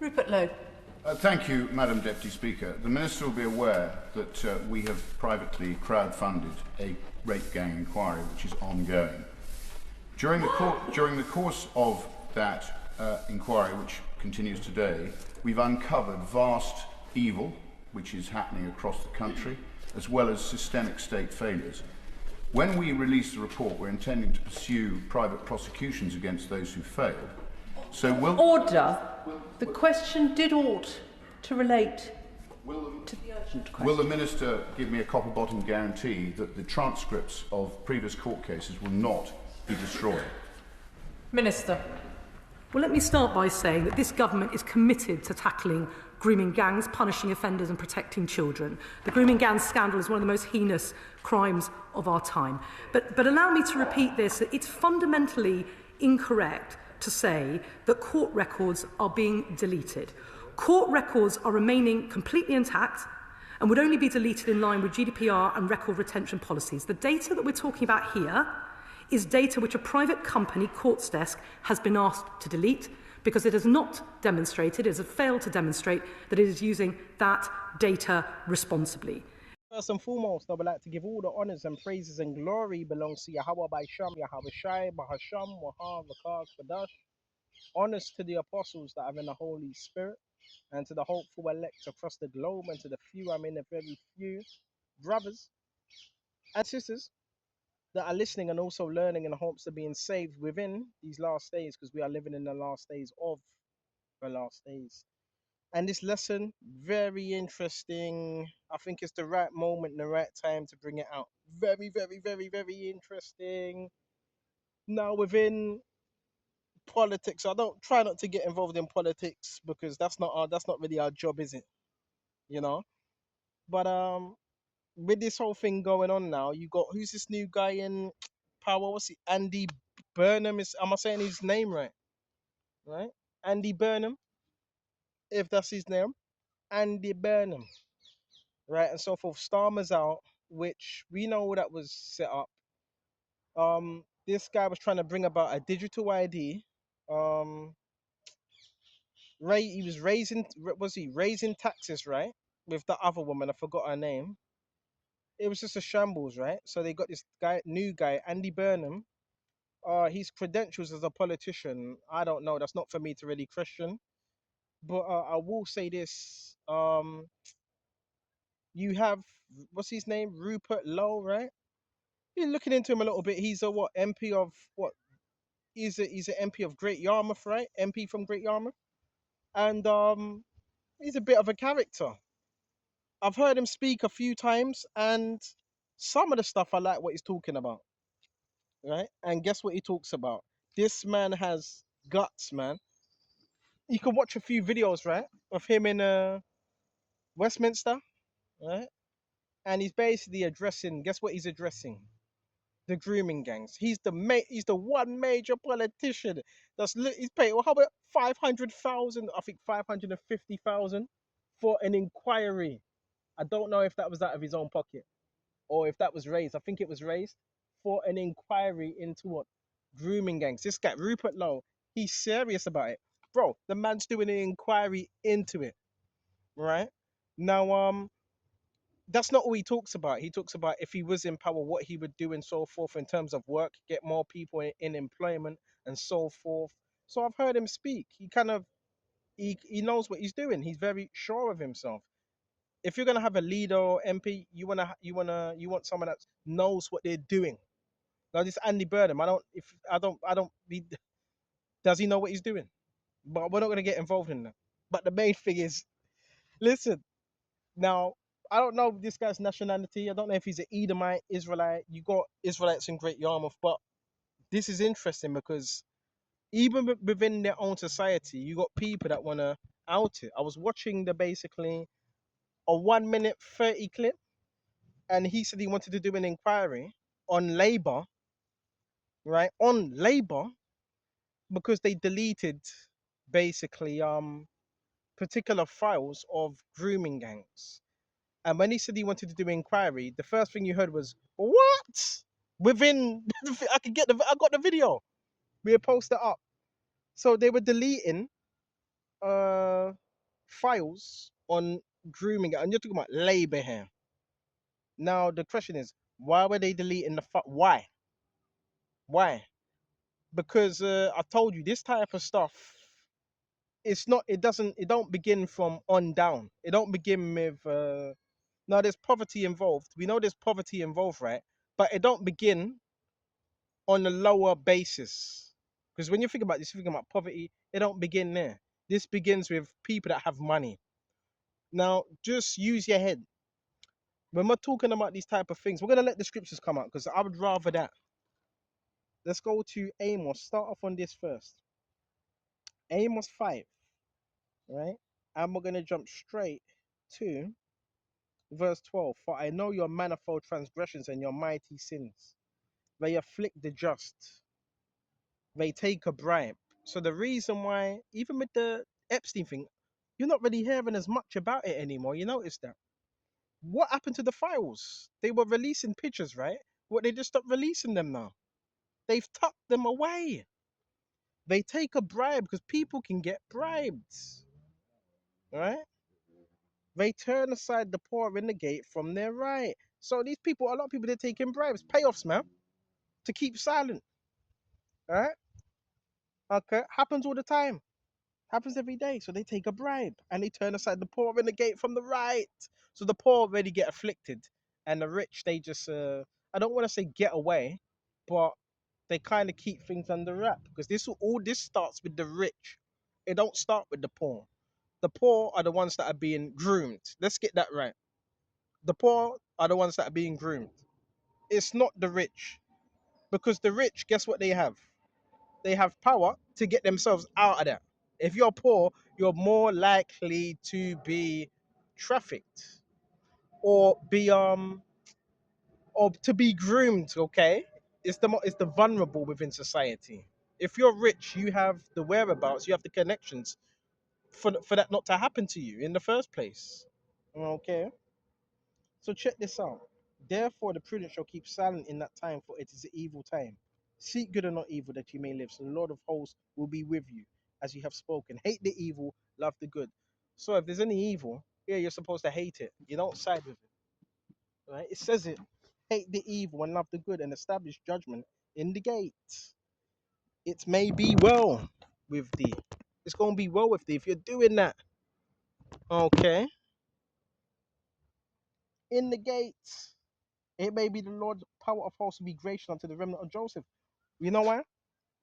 Rupert Lowe. Thank you, Madam Deputy Speaker. The Minister will be aware that we have privately crowdfunded a rape gang inquiry which is ongoing. During the course of that inquiry, which continues today, we've uncovered vast evil which is happening across the country, as well as systemic state failures. When we release the report, we're intending to pursue private prosecutions against those who failed. So Order. The question did ought to relate to the urgent question. Will the Minister give me a copper-bottom guarantee that the transcripts of previous court cases will not be destroyed? Minister. Well, let me start by saying that this government is committed to tackling grooming gangs, punishing offenders and protecting children. The grooming gangs scandal is one of the most heinous crimes of our time. But allow me to repeat this, that it's fundamentally incorrect to say that court records are being deleted. Court records are remaining completely intact and would only be deleted in line with GDPR and record retention policies. The data that we're talking about here is data which a private company, Court's Desk, has been asked to delete because it has not demonstrated, it has failed to demonstrate that it is using that data responsibly. First and foremost, I would like to give all the honours and praises and glory belongs to Yahweh by Sham, Yahweh Shai, Bahasham, Wahab, Vakar, Kadash. Honours to the apostles that are in the Holy Spirit and to the hopeful elect across the globe and to the few, the very few brothers and sisters that are listening and also learning in the hopes of being saved within these last days, because we are living in the last days of the last days. And this lesson, very interesting. I think it's the right moment and the right time to bring it out. Very, very, very, very interesting. Now, within politics, I don't try not to get involved in politics because that's not really our job, is it? You know. But with this whole thing going on now, you got, who's this new guy in power? What's he? Andy Burnham is. Am I saying his name right? Right, Andy Burnham, if that's his name. Andy Burnham, right, and so forth. Starmer's out, which we know that was set up. This guy was trying to bring about a digital ID. He was raising taxes, right, with the other woman. I forgot her name. It was just a shambles, right? So they got this new guy, Andy Burnham. His credentials as a politician, I don't know. That's not for me to really question. But I will say this. You have, what's his name? Rupert Lowe, right? You're looking into him a little bit. He's a MP of what? He's an MP of Great Yarmouth, right? MP from Great Yarmouth. And he's a bit of a character. I've heard him speak a few times, and some of the stuff I like what he's talking about. Right? And guess what he talks about? This man has guts, man. You can watch a few videos, right, of him in Westminster, right? And he's basically addressing, guess what he's addressing? The grooming gangs. He's the one major politician he's paid, well, how about 500,000, I think 550,000 for an inquiry. I don't know if that was out of his own pocket or if that was raised. I think it was raised for an inquiry into what? Grooming gangs. This guy, Rupert Lowe, he's serious about it. Bro, the man's doing an inquiry into it, right? Now, that's not all he talks about. He talks about if he was in power, what he would do and so forth in terms of work, get more people in employment and so forth. So I've heard him speak. He knows what he's doing. He's very sure of himself. If you're gonna have a leader or MP, you want someone that knows what they're doing. Now this Andy Burnham, does he know what he's doing? But we're not gonna get involved in that. But the main thing is, listen, now I don't know this guy's nationality. I don't know if he's an Edomite, Israelite. You got Israelites in Great Yarmouth, but this is interesting because even within their own society, you got people that want to out it. I was watching basically a 1 minute 30 clip, and he said he wanted to do an inquiry on Labour, right? On Labour, because they deleted basically particular files of grooming gangs. And when he said he wanted to do an inquiry, the first thing you heard was, what? Within, I got the video. We'll post it up. So they were deleting files on grooming, and you're talking about Labour here. Now the question is, why were they deleting the why? Why? Because I told you this type of stuff. It's not. It doesn't. It don't begin from on down. It don't begin with. Now there's poverty involved. We know there's poverty involved, right? But it don't begin on a lower basis. Because when you think about this, you think about poverty. It don't begin there. This begins with people that have money. Now, just use your head. When we're talking about these type of things, we're going to let the scriptures come out because I would rather that. Let's go to Amos. Start off on this first. Amos 5, right? And we're going to jump straight to verse 12. For I know your manifold transgressions and your mighty sins. They afflict the just. They take a bribe. So the reason why, even with the Epstein thing, you're not really hearing as much about it anymore. You notice that? What happened to the files? They were releasing pictures, right? What, they just stopped releasing them now? They've tucked them away. They take a bribe because people can get bribed, right? They turn aside the poor in the gate from their right. So these people, a lot of people, they're taking bribes, payoffs, man, to keep silent, right? Okay, happens all the time. Happens every day. So they take a bribe and they turn aside the poor in the gate from the right. So the poor already get afflicted, and the rich, they just I don't want to say get away, but they kind of keep things under wrap because all this starts with the rich. It don't start with the poor. The poor are the ones that are being groomed. Let's get that right. The poor are the ones that are being groomed. It's not the rich, because the rich, guess what they have? They have power to get themselves out of that. If you're poor, you're more likely to be trafficked or to be groomed. Okay, it's the vulnerable within society. If you're rich, you have the whereabouts, you have the connections for that not to happen to you in the first place. Okay, so check this out. Therefore, the prudent shall keep silent in that time, for it is an evil time. Seek good and not evil, that you may live. So the Lord of hosts will be with you, as you have spoken. Hate the evil, love the good. So if there's any evil, yeah, you're supposed to hate it. You don't side with it, right? It says it. Hate the evil and love the good, and establish judgment in the gates. It may be well with thee. It's going to be well with thee if you're doing that. Okay. In the gates. It may be the Lord's power of hosts to be gracious unto the remnant of Joseph. You know why?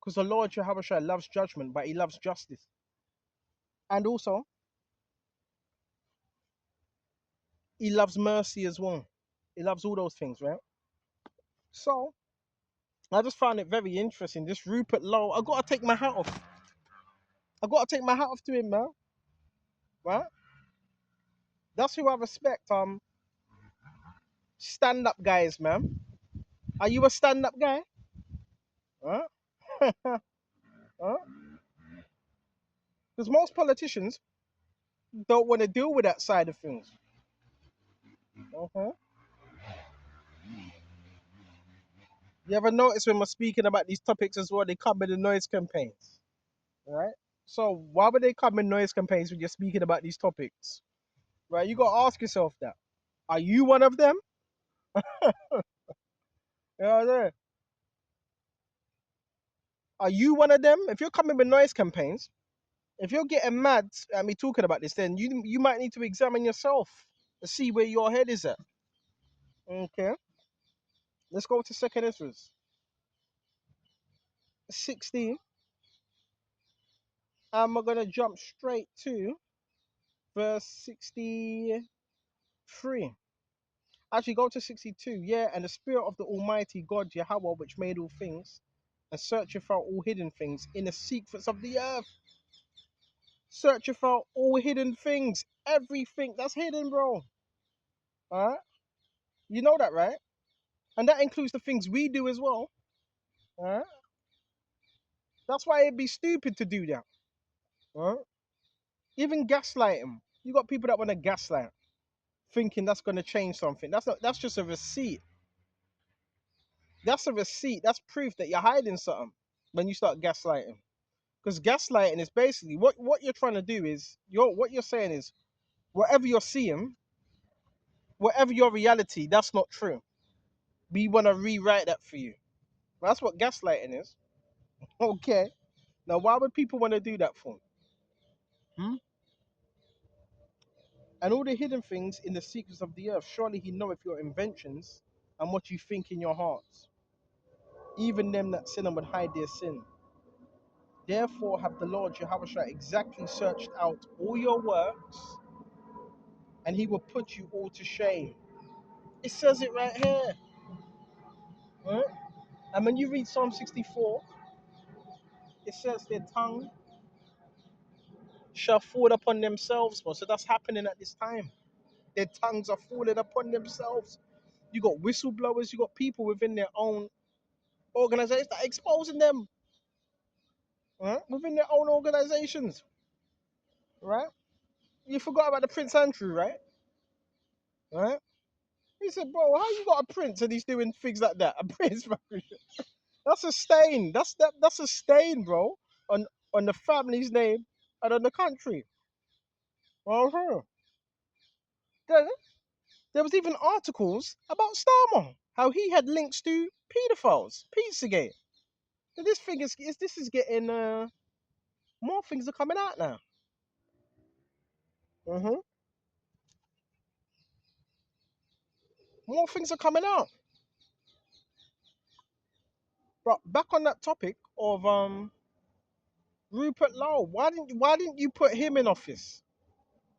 Because the Lord Jehovah loves judgment, but he loves justice. And also, he loves mercy as well. He loves all those things, right? So, I just found it very interesting. This Rupert Lowe, I got to take my hat off. I got to take my hat off to him, man. Right? That's who I respect. Stand-up guys, man. Are you a stand-up guy? Huh? Huh? Because most politicians don't want to deal with that side of things. Uh-huh. You ever notice when we're speaking about these topics as well, they come with the noise campaigns, right? So why would they come in noise campaigns when you're speaking about these topics, right? You got to ask yourself that. Are you one of them? You know what I'm saying? Are you one of them? If you're coming with noise campaigns, if you're getting mad at me talking about this, then you might need to examine yourself to see where your head is at. Okay, let's go to 2nd Ezra 16, and we're gonna jump straight to verse 63. Actually, go to 62. Yeah, and the Spirit of the Almighty God, Yahweh, which made all things, and searcheth out all hidden things in the secrets of the earth. Searcheth out all hidden things. Everything that's hidden, bro. Alright? You know that, right? And that includes the things we do as well. Alright? That's why it'd be stupid to do that. Alright? Even gaslighting. You got people that want to gaslight, thinking that's going to change something. That's just a receipt. That's a receipt. That's proof that you're hiding something when you start gaslighting. Because gaslighting is basically what you're trying to do is what you're saying is whatever you're seeing, whatever your reality, that's not true. We want to rewrite that for you. That's what gaslighting is. Okay. Now, why would people want to do that for? Hmm? And all the hidden things in the secrets of the earth, surely he knoweth your inventions and what you think in your hearts. Even them that sin would hide their sin. Therefore have the Lord Jehovah exactly searched out all your works, and he will put you all to shame. It says it right here. Right? And when you read Psalm 64, it says their tongue shall fall upon themselves. So that's happening at this time. Their tongues are falling upon themselves. You got whistleblowers, you got people within their own organizations that are exposing them. Right? Within their own organizations. Right? You forgot about the Prince Andrew, right? Right? He said, bro, how you got a prince and he's doing things like that? A prince, that's a stain. That's a stain, bro, on the family's name and on the country. Uh-huh. There was even articles about Starmer, how he had links to pedophiles, Pizzagate. So this thing is getting more things are coming out now. Uh-huh. More things are coming out. But back on that topic of Rupert Lowe, why didn't you put him in office?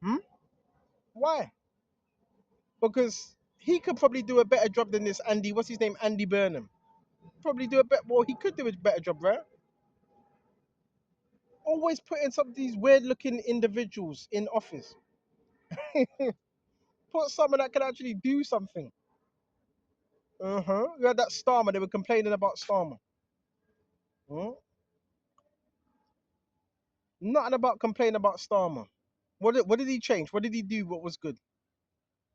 Hmm? Why? Because he could probably do a better job than this Andy. What's his name? Andy Burnham. Probably do a better. Well, he could do a better job, right? Always putting some of these weird-looking individuals in office. Put someone that can actually do something. We had that Starmer. They were complaining about Starmer. Huh? Nothing about complaining about Starmer. What did he change? What did he do? What was good?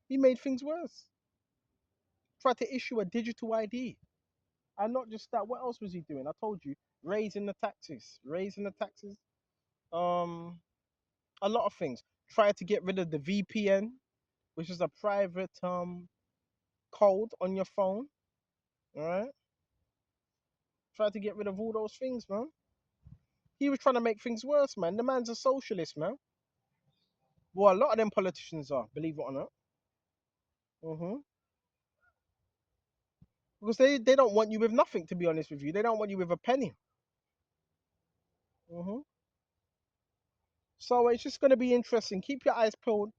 He made things worse. Tried to issue a digital ID. And not just that. What else was he doing? I told you, raising the taxes. A lot of things. Tried to get rid of the VPN, which is a private code on your phone. All right. Tried to get rid of all those things, man. He was trying to make things worse, man. The man's a socialist, man. Well, a lot of them politicians are, believe it or not. Because they don't want you with nothing, to be honest with you. They don't want you with a penny. So it's just going to be interesting. Keep your eyes peeled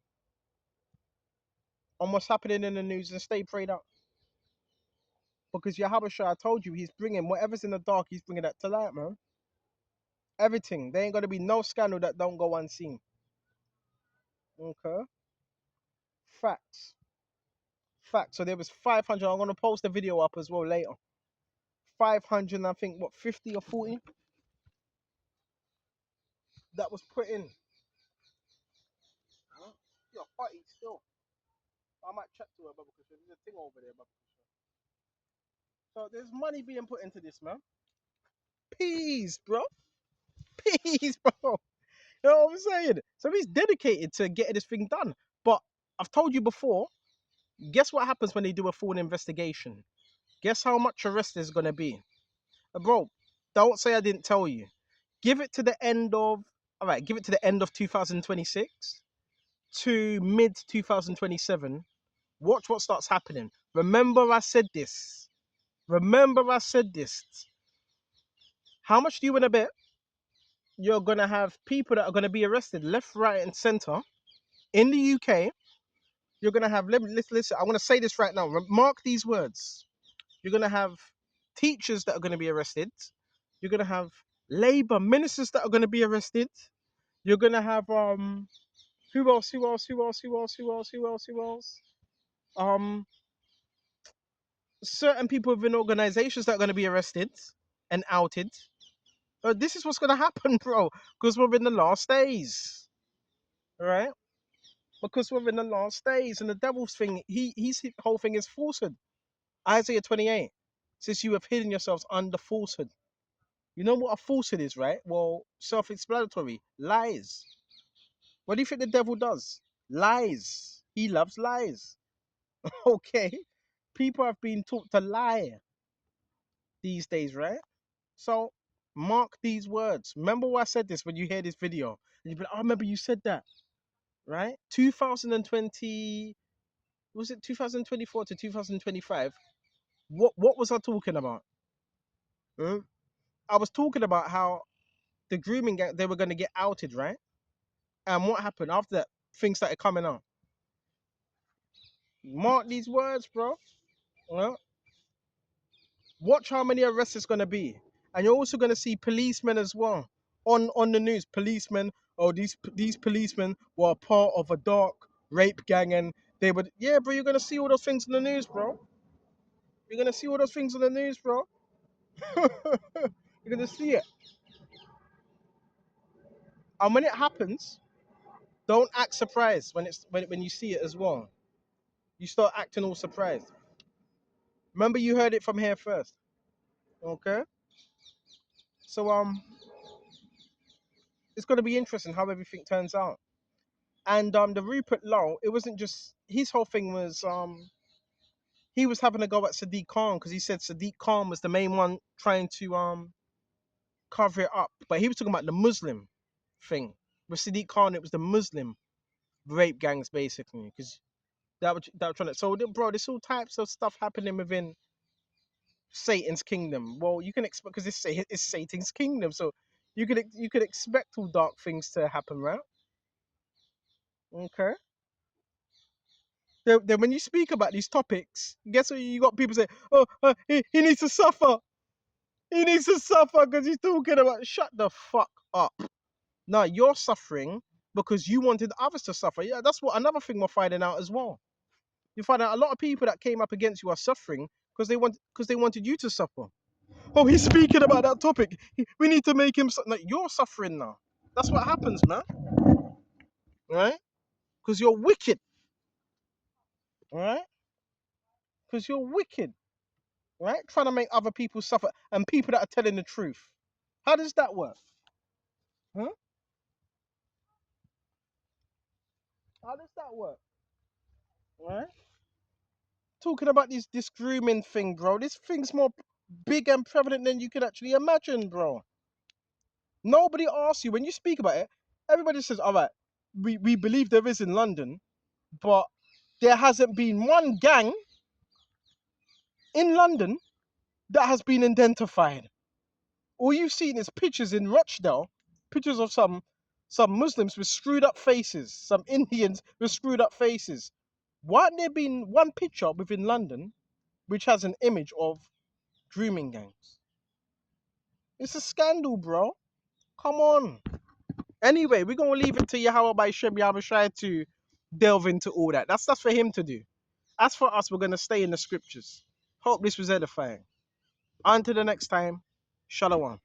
on what's happening in the news and stay prayed up. Because Yahabasha, I told you, he's bringing whatever's in the dark, he's bringing that to light, man. Everything. There ain't going to be no scandal that don't go unseen. Okay? Facts. So there was 500. I'm going to post the video up as well later. 500, I think, 50 or 40? That was put in. Huh? You're hotty still. I might chat to her, because there's a thing over there, So there's money being put into this, man. Peace, bro. Peace, bro. You know what I'm saying? So he's dedicated to getting this thing done. But I've told you before, guess what happens when they do a full investigation? Guess how much arrest there's going to be? Bro, don't say I didn't tell you. Give it to the end of 2026 to mid 2027. Watch what starts happening. Remember I said this. How much do you want to bet you're going to have people that are going to be arrested left, right, and center in the UK? You're going to have, listen, I'm going to say this right now. Mark these words. You're going to have teachers that are going to be arrested. You're going to have Labour ministers that are going to be arrested. You're going to have, who else? Certain people within organizations that are going to be arrested and outed. This is what's going to happen, bro, because we're in the last days, right? Because we're in the last days, and the devil's thing, his whole thing is falsehood. Isaiah 28, says you have hidden yourselves under falsehood. You know what a falsehood is, right? Well, self-explanatory. Lies. What do you think the devil does? Lies. He loves lies. Okay? People have been taught to lie these days, right? So mark these words. Remember what I said this when you hear this video. And you'll be like, oh, remember you said that, right? 2020, was it 2024 to 2025? What was I talking about? Hmm? I was talking about how the grooming gang, they were going to get outed, right? And what happened after that? Things started coming out. Mark these words, bro. Well, watch how many arrests it's going to be. And you're also going to see policemen as well on the news. Policemen, oh, these policemen were part of a dark rape gang, and they would, yeah, bro, you're going to see all those things in the news, bro. You're going to see all those things in the news, bro. You're going to see it. And when it happens, don't act surprised when you see it as well. You start acting all surprised. Remember, you heard it from here first. Okay? So it's gonna be interesting how everything turns out. And the Rupert Lowe, it wasn't just his whole thing was he was having a go at Sadiq Khan because he said Sadiq Khan was the main one trying to cover it up. But he was talking about the Muslim thing. With Sadiq Khan, it was the Muslim rape gangs basically, because that were trying to. So, bro, there's all types of stuff happening within Satan's kingdom. Well, you can expect because it's Satan's kingdom, so you could expect all dark things to happen, right? Okay. Then when you speak about these topics, guess what? You got people say, "Oh, he needs to suffer. He needs to suffer because he's talking about." Shut the fuck up. No, you're suffering because you wanted others to suffer. Yeah, that's what another thing we're finding out as well. You find out a lot of people that came up against you are suffering because they wanted you to suffer. Oh, he's speaking about that topic. We need to make him. No, you're suffering now. That's what happens, man. Right? Because you're wicked. All right? Because you're wicked. Right? Trying to make other people suffer and people that are telling the truth. How does that work? Huh? How does that work? Right? Talking about this grooming thing, bro. This thing's more big and prevalent than you could actually imagine, bro. Nobody asks you when you speak about it. Everybody says, "All right, we believe there is in London, but there hasn't been one gang in London that has been identified. All you've seen is pictures in Rochdale, pictures of some Muslims with screwed up faces, some Indians with screwed up faces. Why hasn't there been one picture within London which has an image of grooming gangs? It's a scandal, bro. Come on. Anyway, we're gonna leave it to Yahweh by Shem Yahushai to delve into all that. That's for him to do. As for us, we're gonna stay in the scriptures. Hope this was edifying. Until the next time, Shalom.